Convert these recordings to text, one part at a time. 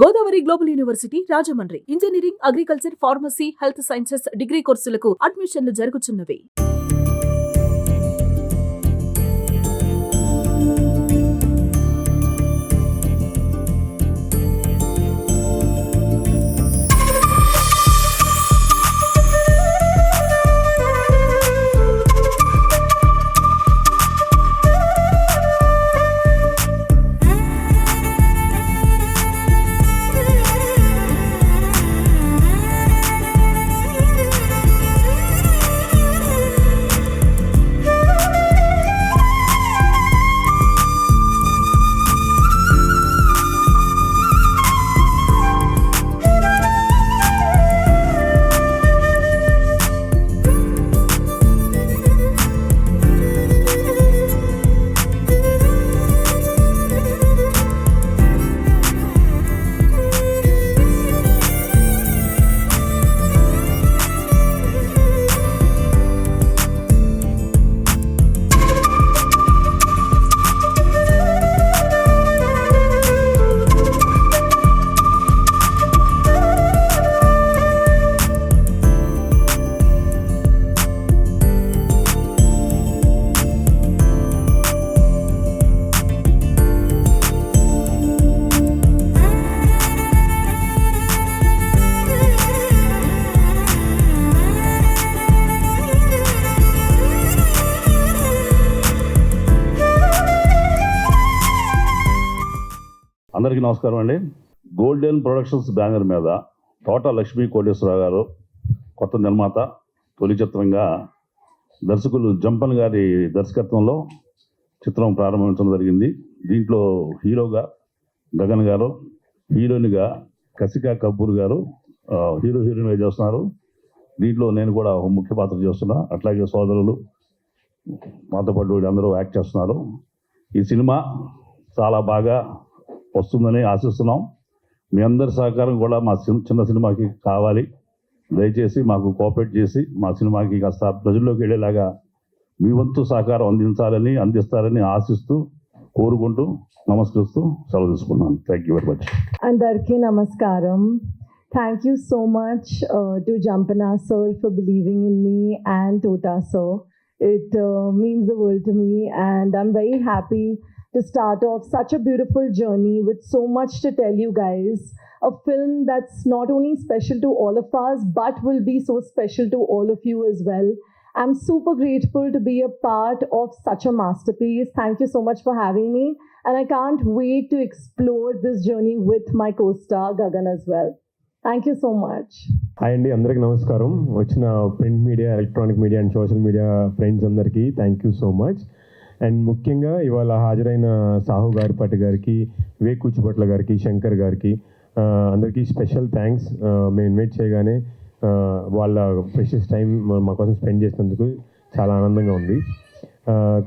Godavari global university Rajahmundry engineering, agriculture, pharmacy, health sciences degree కోర్సులకు అడ్మిషన్లు జరుగుతున్నవి. అందరికీ నమస్కారం అండి. గోల్డెన్ ప్రొడక్షన్స్ బ్యానర్ మీద తోట లక్ష్మీ కోటేశ్వరరావు గారు కొత్త నిర్మాత, తొలి చిత్రంగా దర్శకులు జంపన్ గారి దర్శకత్వంలో చిత్రం ప్రారంభించడం జరిగింది. దీంట్లో హీరోగా గగన్ గారు, హీరోయిన్గా కసికా కపూర్ గారు హీరోయిన్గా చేస్తున్నారు. దీంట్లో నేను కూడా ఒక ముఖ్య పాత్ర చేస్తున్నా. అట్లాగే సోదరులు మాతో పాటు అందరూ యాక్ట్ చేస్తున్నారు. ఈ సినిమా చాలా బాగా వస్తుందని ఆశిస్తున్నాం. మీ అందరి సహకారం కూడా మా చిన్న సినిమాకి కావాలి. దయచేసి మాకు కోఆపరేట్ చేసి మా సినిమాకి కాస్త ప్రజల్లోకి వెళ్ళేలాగా మీ వంతు సహకారం అందిస్తారని ఆశిస్తూ, కోరుకుంటూ, నమస్కరిస్తూ సెలవు తీసుకున్నాను. Thank you very much. అందరికీ నమస్కారం. Thank you so much to Jampana sir for believing in me and Tota sir. It means the world to me, and I'm very happy to start off such a beautiful journey with so much to tell you guys. A film that's not only special to all of us, but will be so special to all of you as well. I'm super grateful to be a part of such a masterpiece. Thank you so much for having me, and I can't wait to explore this journey with my co-star Gagan as well. Thank you so much. Hi అండి, అందరికీ నమస్కారం. వచ్చిన print media, electronic media and social media friends అందరికీ thank you so much. And ముఖ్యంగా ఇవాళ హాజరైన సాహు గారిపాటి గారికి, కూచిపట్ల గారికి, శంకర్ గారికి అందరికీ స్పెషల్ థ్యాంక్స్. మేము ఇన్వైట్ చేయగానే వాళ్ళ ప్రెషియస్ టైం మా కోసం స్పెండ్ చేసినందుకు చాలా ఆనందంగా ఉంది.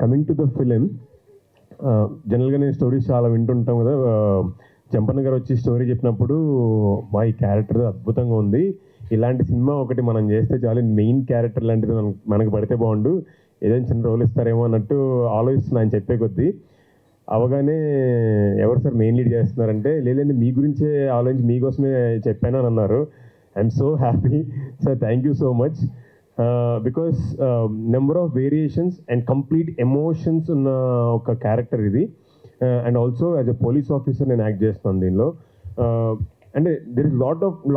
కమింగ్ టు ద ఫిలిం, జనరల్గా నేను స్టోరీస్ చాలా వింటుంటాం కదా. జంపన్న గారు వచ్చి స్టోరీ చెప్పినప్పుడు మా ఈ క్యారెక్టర్ అద్భుతంగా ఉంది, ఇలాంటి సినిమా ఒకటి మనం చేస్తే చాలు, మెయిన్ క్యారెక్టర్ లాంటిది మనకు పడితే బాగుండు, ఏదైనా చిన్న రోల్ ఇస్తారేమో అన్నట్టు ఆలోచిస్తున్నా అని చెప్పే కొద్దీ అవగానే ఎవరు సార్ మెయిన్ లీడ్ చేస్తున్నారంటే, లేదండి మీ గురించే ఆలోచించి మీకోసమే చెప్పాను అని అన్నారు. I'm so happy sir, thank you so much. Because number of variations and complete emotions ఉన్న ఒక క్యారెక్టర్ ఇది. And also as a police officer నేను యాక్ట్ చేస్తున్నాను దీనిలో. అంటే there is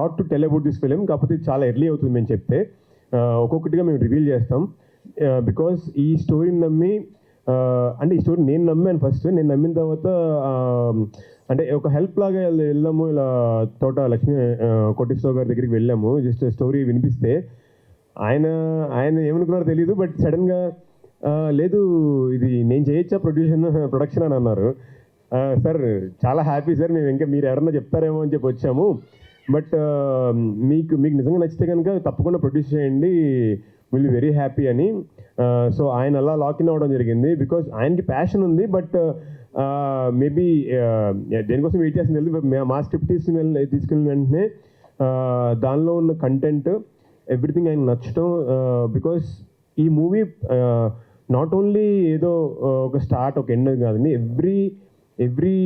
lot to tell about this film. కాకపోతే చాలా early అవుతుంది మేము చెప్తే, ఒక్కొక్కటిగా మేము రివీల్ చేస్తాం. బికాస్ ఈ స్టోరీని నమ్మి, అంటే ఈ స్టోరీ నేను నమ్మాను ఫస్ట్. నేను నమ్మిన తర్వాత అంటే ఒక హెల్ప్ లాగా వెళ్ళాము. ఇలా తోట లక్ష్మీ కోటేశ్వరరావు గారి దగ్గరికి వెళ్ళాము. జస్ట్ స్టోరీ వినిపిస్తే ఆయన ఏమనుకున్నారో తెలీదు, బట్ సడన్గా లేదు ఇది నేను చేయొచ్చా ప్రొడక్షన్ అని అన్నారు. సార్ చాలా హ్యాపీ సార్, మేము ఇంకా మీరు ఎవరన్నా చెప్తారేమో అని చెప్పి వచ్చాము, బట్ మీకు నిజంగా నచ్చితే కనుక తప్పకుండా ప్రొడ్యూస్ చేయండి, విల్ బి వెరీ హ్యాపీ అని. సో ఆయన అలా లాకిన్ అవ్వడం జరిగింది. బికాజ్ ఆయనకి ప్యాషన్ ఉంది, బట్ మేబీ దేనికోసం వెయిట్ చేస్తుంది తెలియదు. మా స్క్రిప్ట్ తీసుకెళ్ళిన వెంటనే దానిలో ఉన్న కంటెంట్ ఎవ్రీథింగ్ ఆయన నచ్చడం. బికాస్ ఈ మూవీ నాట్ ఓన్లీ ఏదో ఒక స్టార్ట్ ఒక ఎండ్ కాదండి, ఎవ్రీ ఎవ్రీ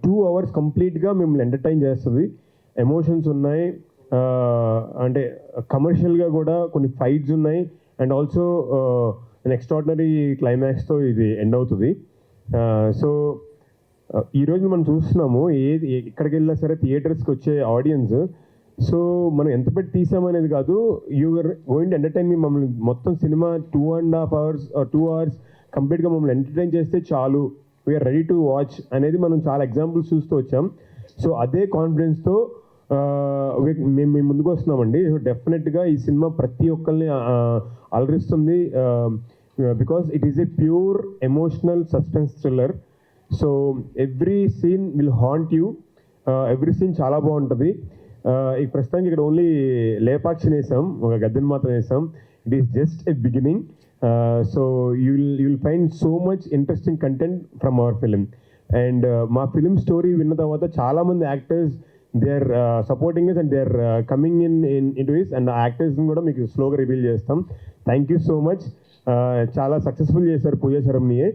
2 hours కంప్లీట్గా మిమ్మల్ని ఎంటర్టైన్ చేస్తుంది. ఎమోషన్స్ ఉన్నాయి, అంటే కమర్షియల్గా కూడా కొన్ని ఫైట్స్ ఉన్నాయి, అండ్ ఆల్సో ఎక్స్ట్రాడినరీ క్లైమాక్స్తో ఇది ఎండ్ అవుతుంది. సో ఈరోజు మనం చూస్తున్నాము ఎక్కడికి వెళ్ళినా సరే థియేటర్స్కి వచ్చే ఆడియన్స్. సో మనం ఎంత పెట్టి తీసామనేది కాదు, యూఆర్ గోయింగ్ టు ఎంటర్టైన్ మీ. మమ్మల్ని మొత్తం సినిమా 2.5 hours or 2 hours కంప్లీట్గా మమ్మల్ని ఎంటర్టైన్ చేస్తే చాలు, వీఆర్ రెడీ టు వాచ్ అనేది మనం చాలా ఎగ్జాంపుల్స్ చూస్తూ వచ్చాం. సో అదే కాన్ఫిడెన్స్తో మేము ముందుకు వస్తున్నామండి. సో డెఫినెట్గా ఈ సినిమా ప్రతి ఒక్కరిని అలరిస్తుంది, because it is a pure emotional suspense thriller. So every scene will haunt you, every scene చాలా బాగుంటుంది. ఈ ప్రస్తుతానికి ఇక్కడ ఓన్లీ లేపాక్షి వేసాం, ఒక గద్దెని మాత్రం వేసాం. It is just a beginning. So you will find so much interesting content from our film. And మా ఫిలిం స్టోరీ విన్న తర్వాత చాలామంది actors they are supporting us, and they are coming in to this. And ఆ యాక్టర్స్ని కూడా మీకు స్లోగా reveal చేస్తాం. Thank you so much. చాలా సక్సెస్ఫుల్ చేశారు పూజా శరంనియే.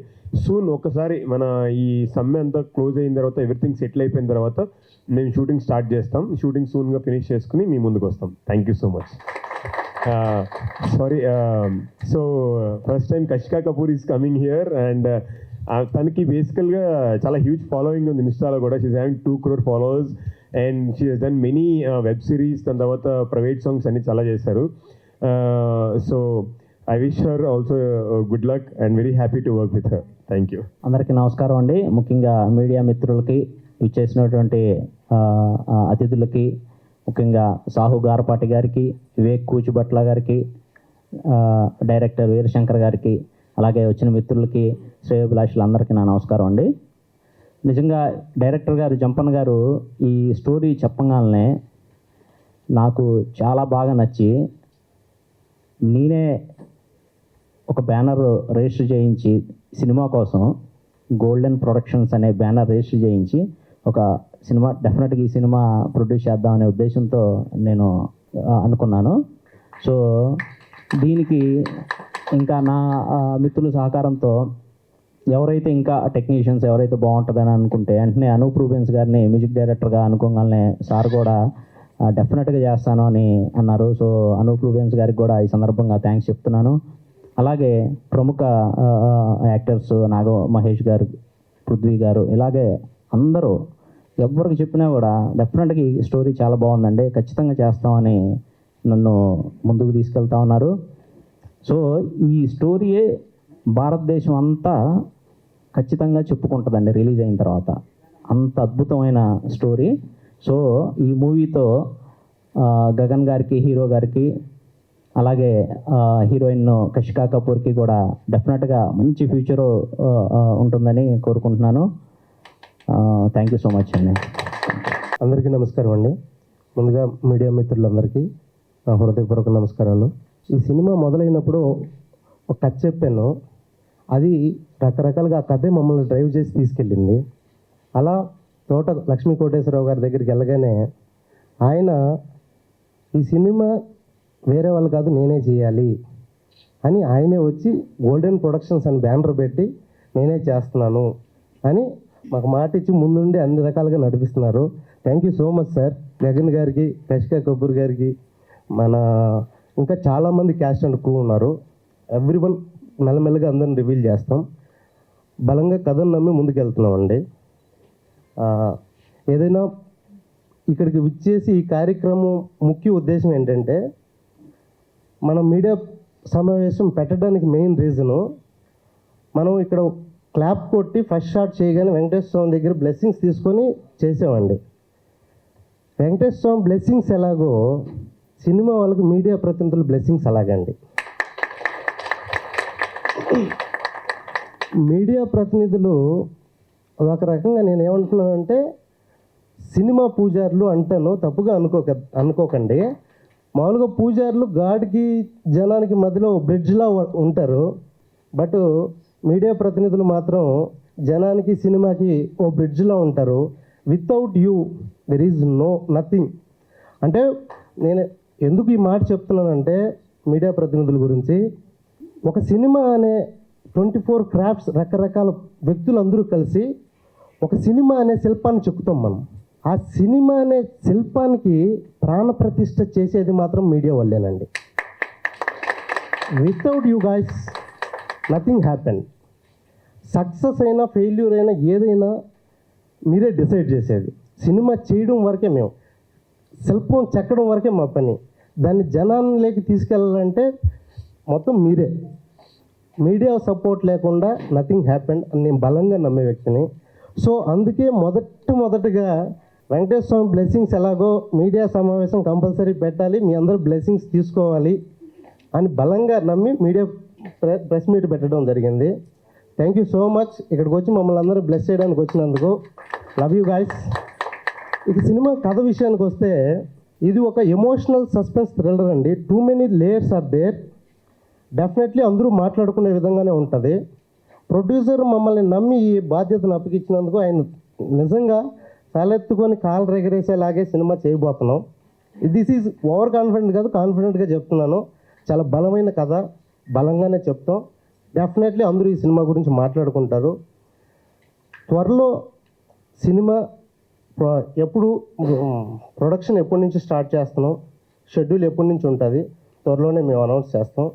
సూన్ ఒకసారి మన ఈ సమ్మె అంతా క్లోజ్ అయిన తర్వాత, ఎవ్రీథింగ్ సెటిల్ అయిపోయిన తర్వాత మేము షూటింగ్ స్టార్ట్ చేస్తాం. షూటింగ్ సూన్గా ఫినిష్ చేసుకుని మీ ముందుకు వస్తాం. Thank you so much. Sorry, so first time Kashika Kapoor is coming here, and తనకి బేసికల్గా చాలా హ్యూజ్ ఫాలోయింగ్ ఉంది ఇన్స్టాలో కూడా. She is having 2 crore followers, and she has done many web series. దాని తర్వాత ప్రైవేట్ సాంగ్స్ అన్ని చాలా చేశారు. So I wish her also good luck and very happy to work with her. Thank you. అందరికీ నమస్కారం అండి. ముఖ్యంగా మీడియా మిత్రులకి, ఇచ్చేసినటువంటి అతిథులకి, ముఖ్యంగా సాహు గారపాటి గారికి, వివేక్ కూచిభట్ల గారికి, డైరెక్టర్ వీరశంకర్ గారికి, అలాగే వచ్చిన మిత్రులకి, శ్రేయోభిలాషులందరికీ నా నమస్కారం అండి. నిజంగా డైరెక్టర్ గారు జంపన్న గారు ఈ స్టోరీ చెప్పగానే నాకు చాలా బాగా నచ్చి, నేనే ఒక బ్యానర్ రిజిస్టర్ చేయించి సినిమా కోసం గోల్డెన్ ప్రొడక్షన్స్ అనే బ్యానర్ రిజిస్టర్ చేయించి ఒక సినిమా డెఫినెట్గా ఈ సినిమా ప్రొడ్యూస్ చేద్దాం అనే ఉద్దేశంతో నేను అనుకున్నాను. సో దీనికి ఇంకా నా మిత్రుల సహకారంతో ఎవరైతే ఇంకా టెక్నీషియన్స్ ఎవరైతే బాగుంటుందని అనుకుంటే వెంటనే అనూప్ రూబెన్స్ గారిని మ్యూజిక్ డైరెక్టర్గా అనుకోగానే సార్ కూడా డెఫినెట్గా చేస్తాను అని అన్నారు. సో అనూప్ రూబెన్స్ గారికి కూడా ఈ సందర్భంగా థ్యాంక్స్ చెప్తున్నాను. అలాగే ప్రముఖ యాక్టర్స్ మహేష్ గారు, పృథ్వీ గారు, ఇలాగే అందరూ ఎవరికి చెప్పినా కూడా డెఫినెట్గా ఈ స్టోరీ చాలా బాగుందండి, ఖచ్చితంగా చేస్తామని నన్ను ముందుకు తీసుకెళ్తా ఉన్నారు. సో ఈ స్టోరీయే భారతదేశం అంతా ఖచ్చితంగా చెప్పుకుంటుందండి రిలీజ్ అయిన తర్వాత. అంత అద్భుతమైన స్టోరీ. సో ఈ మూవీతో గగన్ గారికి, హీరో గారికి, అలాగే హీరోయిన్ కషికా కపూర్కి కూడా డెఫినెట్గా మంచి ఫ్యూచరు ఉంటుందని కోరుకుంటున్నాను. థ్యాంక్ యూ సో మచ్ అండి. అందరికీ నమస్కారం అండి. ముందుగా మీడియా మిత్రులందరికీ నా హృదయపూర్వక నమస్కారాలు. ఈ సినిమా మొదలైనప్పుడు ఒక కథ చెప్పాను, అది రకరకాలుగా ఆ కథే మమ్మల్ని డ్రైవ్ చేసి తీసుకెళ్ళింది. అలా తోట లక్ష్మీ కోటేశ్వరరావు గారి దగ్గరికి వెళ్ళగానే ఆయన ఈ సినిమా వేరే వాళ్ళు కాదు నేనే చేయాలి అని ఆయనే వచ్చి గోల్డెన్ ప్రొడక్షన్స్ అని బ్యానర్ పెట్టి నేనే చేస్తున్నాను అని మాకు మాట ఇచ్చి ముందుండి అన్ని రకాలుగా నడిపిస్తున్నారు. Thank you so much sir. Gagan గారికి, కషికా కపూర్ గారికి, మన ఇంకా చాలామంది క్యాస్ట్ అండ్ క్రూ ఉన్నారు. ఎవ్రీవన్ మెల్లమెల్లగా అందరిని రివీల్ చేస్తాం. బలంగా కథను నమ్మి ముందుకెళ్తున్నామండి. ఏదైనా ఇక్కడికి విచ్చేసి ఈ కార్యక్రమం ముఖ్య ఉద్దేశం ఏంటంటే, మనం మీడియా సమావేశం పెట్టడానికి మెయిన్ రీజను, మనం ఇక్కడ క్లాప్ కొట్టి ఫస్ట్ షాట్ చేయగానే వెంకటేశ్వర స్వామి దగ్గర బ్లెస్సింగ్స్ తీసుకొని చేసామండి. వెంకటేశ్వర స్వామి బ్లెస్సింగ్స్ ఎలాగో సినిమా వాళ్ళకి మీడియా ప్రతినిధులు బ్లెస్సింగ్స్ అలాగండి. మీడియా ప్రతినిధులు ఒక రకంగా నేను ఏమంటున్నానంటే, సినిమా పూజారులు అంటాను, తప్పుగా అనుకోకండి. మామూలుగా పూజారులు గాడికి జనానికి మధ్యలో బ్రిడ్జ్లా ఉంటారు. బట్ మీడియా ప్రతినిధులు మాత్రం జనానికి సినిమాకి ఓ బ్రిడ్జ్లో ఉంటారు. Without you there is nothing. అంటే నేను ఎందుకు ఈ మాట చెప్తున్నానంటే, మీడియా ప్రతినిధుల గురించి, ఒక సినిమా అనే 24 క్రాఫ్ట్స్ రకరకాల వ్యక్తులందరూ కలిసి ఒక సినిమా అనే శిల్పాన్ని చెక్కుతాం మనం. ఆ సినిమా అనే శిల్పానికి ప్రాణప్రతిష్ఠ చేసేది మాత్రం మీడియా వల్లేనండి. Without you guys nothing happen. Success అయినా ఫెయిల్యూర్ అయినా ఏదైనా మీరే డిసైడ్ చేసేది. సినిమా చేయడం వరకే మేము, శిల్పం చెక్కడం వరకే మా పని. దాన్ని జనాల్లోకి తీసుకెళ్ళాలంటే మొత్తం మీరే. మీడియా సపోర్ట్ లేకుండా నథింగ్ హ్యాపెన్ అని నేను బలంగా నమ్మే వ్యక్తిని. సో అందుకే మొదటగా వెంకటేశ్వర స్వామి బ్లెస్సింగ్స్ ఎలాగో మీడియా సమావేశం కంపల్సరీ పెట్టాలి, మీ అందరూ బ్లెస్సింగ్స్ తీసుకోవాలి అని బలంగా నమ్మి మీడియా ప్రెస్ మీట్ పెట్టడం జరిగింది. Thank you so much. ఇక్కడికి వచ్చి మమ్మల్ని అందరూ బ్లెస్ చేయడానికి వచ్చినందుకు లవ్ యూ గైస్. ఇక సినిమా కథ విషయానికి వస్తే ఇది ఒక ఎమోషనల్ సస్పెన్స్ థ్రిల్లర్ అండి. Too many layers are there. Definitely అందరూ మాట్లాడుకునే విధంగానే ఉంటుంది. ప్రొడ్యూసర్ మమ్మల్ని నమ్మి ఈ బాధ్యతను అప్పగించినందుకు ఆయన నిజంగా తలెత్తుకొని కాలు రెగరేసేలాగే సినిమా చేయబోతున్నాం. దిస్ ఈజ్ ఓవర్ కాన్ఫిడెంట్ కాదు, కాన్ఫిడెంట్గా చెప్తున్నాను. చాలా బలమైన కథ, బలంగానే చెప్తాం. డెఫినెట్లీ అందరూ ఈ సినిమా గురించి మాట్లాడుకుంటారు. త్వరలో సినిమా ఎప్పుడు ప్రొడక్షన్ ఎప్పటి నుంచి స్టార్ట్ చేస్తున్నాం, షెడ్యూల్ ఎప్పటి నుంచి ఉంటుంది, త్వరలోనే మేము అనౌన్స్ చేస్తాం.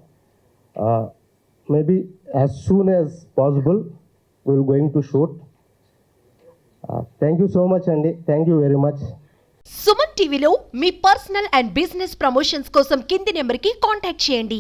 Maybe as soon as possible will going to shoot. Thank you so much అండి. Thank you very much. Suman టీవీలో మీ పర్సనల్ అండ్ బిజినెస్ ప్రమోషన్స్ కోసం కింది నెంబర్కి కాంటాక్ట్ చేయండి.